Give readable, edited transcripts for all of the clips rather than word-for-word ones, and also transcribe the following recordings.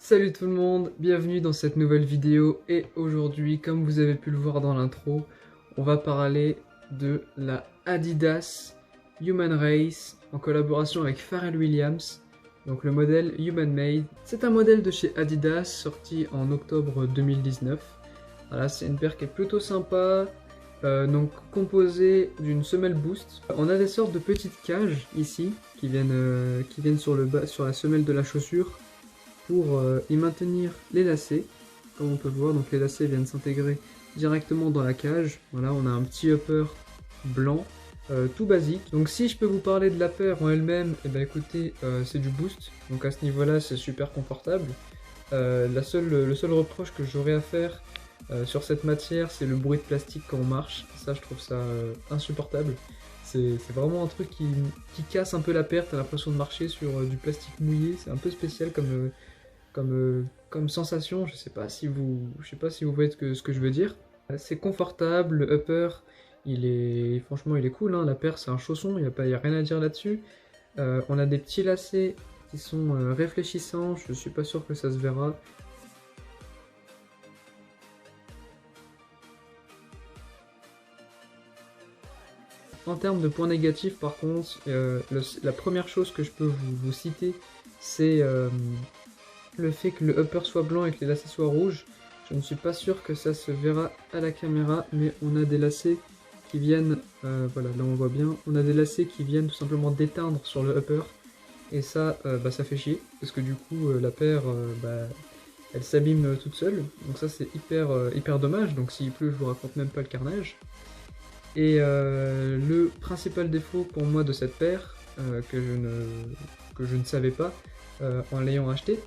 Salut tout le monde, bienvenue dans cette nouvelle vidéo et aujourd'hui, comme vous avez pu le voir dans l'intro, on va parler de la Adidas Human Race en collaboration avec Pharrell Williams, donc le modèle Human Made. C'est un modèle de chez Adidas sorti en octobre 2019. Voilà, c'est une paire qui est plutôt sympa, donc composée d'une semelle boost. On a des sortes de petites cages ici qui viennent sur le bas, sur la semelle de la chaussure, pour y maintenir les lacets, comme on peut le voir. Donc les lacets viennent s'intégrer directement dans la cage. Voilà, on a un petit upper blanc, tout basique. Donc si je peux vous parler de la paire en elle-même, et ben écoutez, c'est du boost. Donc à ce niveau-là, c'est super confortable. Le seul reproche que j'aurais à faire sur cette matière, c'est le bruit de plastique quand on marche. Ça, je trouve ça insupportable. C'est vraiment un truc qui casse un peu la paire. T'as l'impression de marcher sur du plastique mouillé. C'est un peu spécial comme sensation. Je sais pas si vous voyez ce que je veux dire. C'est confortable. Le upper, franchement, il est cool, hein. La paire, c'est un chausson. Y a rien à dire là-dessus. On a des petits lacets qui sont réfléchissants. Je suis pas sûr que ça se verra. En termes de points négatifs, par contre, la première chose que je peux vous citer, c'est le fait que le upper soit blanc et que les lacets soient rouges. Je ne suis pas sûr que ça se verra à la caméra, mais on a des lacets qui viennent, voilà, là on voit bien, on a des lacets qui viennent tout simplement d'éteindre sur le upper, et ça, ça fait chier, parce que du coup, la paire, elle s'abîme toute seule, donc ça c'est hyper dommage. Donc s'il pleut, je vous raconte même pas le carnage. Et le principal défaut pour moi de cette paire, que je ne savais pas en l'ayant acheté,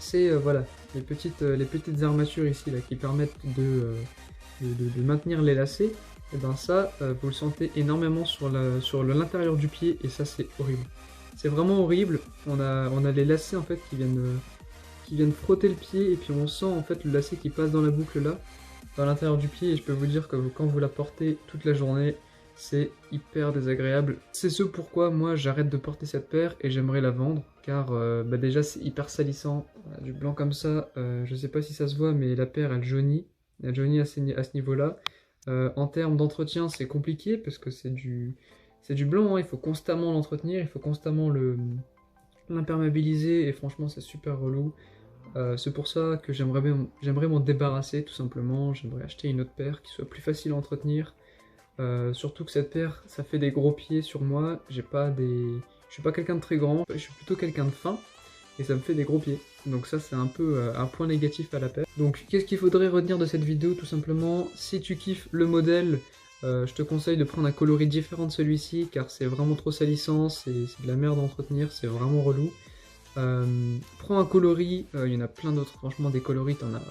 c'est voilà, les petites armatures ici là, qui permettent de maintenir les lacets. Et ben ça, vous le sentez énormément sur l'intérieur du pied, et ça c'est horrible. C'est vraiment horrible. On a les lacets en fait qui viennent frotter le pied, et puis on sent en fait le lacet qui passe dans la boucle là, dans l'intérieur du pied, et je peux vous dire que quand vous la portez toute la journée, c'est hyper désagréable. C'est ce pourquoi moi j'arrête de porter cette paire et j'aimerais la vendre, car déjà c'est hyper salissant. Voilà, du blanc comme ça, je sais pas si ça se voit, mais la paire elle jaunit à ce niveau-là. En termes d'entretien, c'est compliqué parce que c'est du blanc, hein. Il faut constamment l'entretenir, il faut constamment l'imperméabiliser, et franchement c'est super relou. C'est pour ça que j'aimerais m'en débarrasser tout simplement. J'aimerais acheter une autre paire qui soit plus facile à entretenir. Surtout que cette paire, ça fait des gros pieds sur moi. Je suis pas quelqu'un de très grand, je suis plutôt quelqu'un de fin, et ça me fait des gros pieds. Donc ça c'est un peu un point négatif à la paire. Donc qu'est-ce qu'il faudrait retenir de cette vidéo? Tout simplement, si tu kiffes le modèle, je te conseille de prendre un coloris différent de celui-ci, car c'est vraiment trop salissant, c'est de la merde à entretenir, c'est vraiment relou. Prends un coloris, il y en a plein d'autres, franchement des coloris t'en as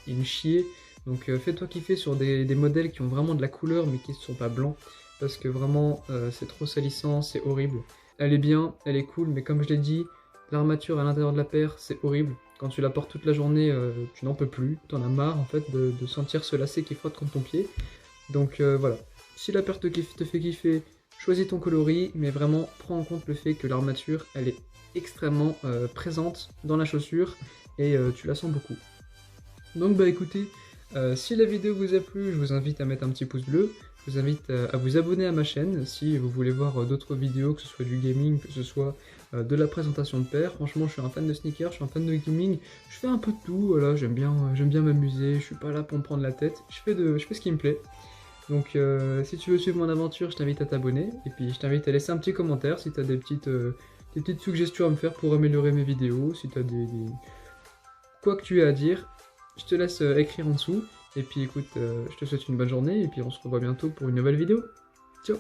une chier. Donc fais-toi kiffer sur des modèles qui ont vraiment de la couleur mais qui ne sont pas blancs, parce que vraiment c'est trop salissant, c'est horrible. Elle est bien, elle est cool, mais comme je l'ai dit, l'armature à l'intérieur de la paire c'est horrible. Quand tu la portes toute la journée, tu n'en peux plus, t'en as marre en fait de sentir ce lacet qui frotte contre ton pied. Donc voilà, si la paire te fait kiffer, choisis ton coloris, mais vraiment prends en compte le fait que l'armature elle est extrêmement présente dans la chaussure, et tu la sens beaucoup. Donc bah écoutez, si la vidéo vous a plu, je vous invite à mettre un petit pouce bleu, je vous invite à vous abonner à ma chaîne si vous voulez voir d'autres vidéos, que ce soit du gaming, que ce soit de la présentation de paires. Franchement je suis un fan de sneakers, je suis un fan de gaming, je fais un peu de tout, voilà, j'aime bien m'amuser, je suis pas là pour me prendre la tête, je fais ce qui me plaît. Donc si tu veux suivre mon aventure, je t'invite à t'abonner, et puis je t'invite à laisser un petit commentaire si tu as des petites suggestions à me faire pour améliorer mes vidéos, si tu as quoi que tu aies à dire, je te laisse écrire en dessous. Et puis écoute, je te souhaite une bonne journée, et puis on se revoit bientôt pour une nouvelle vidéo. Ciao!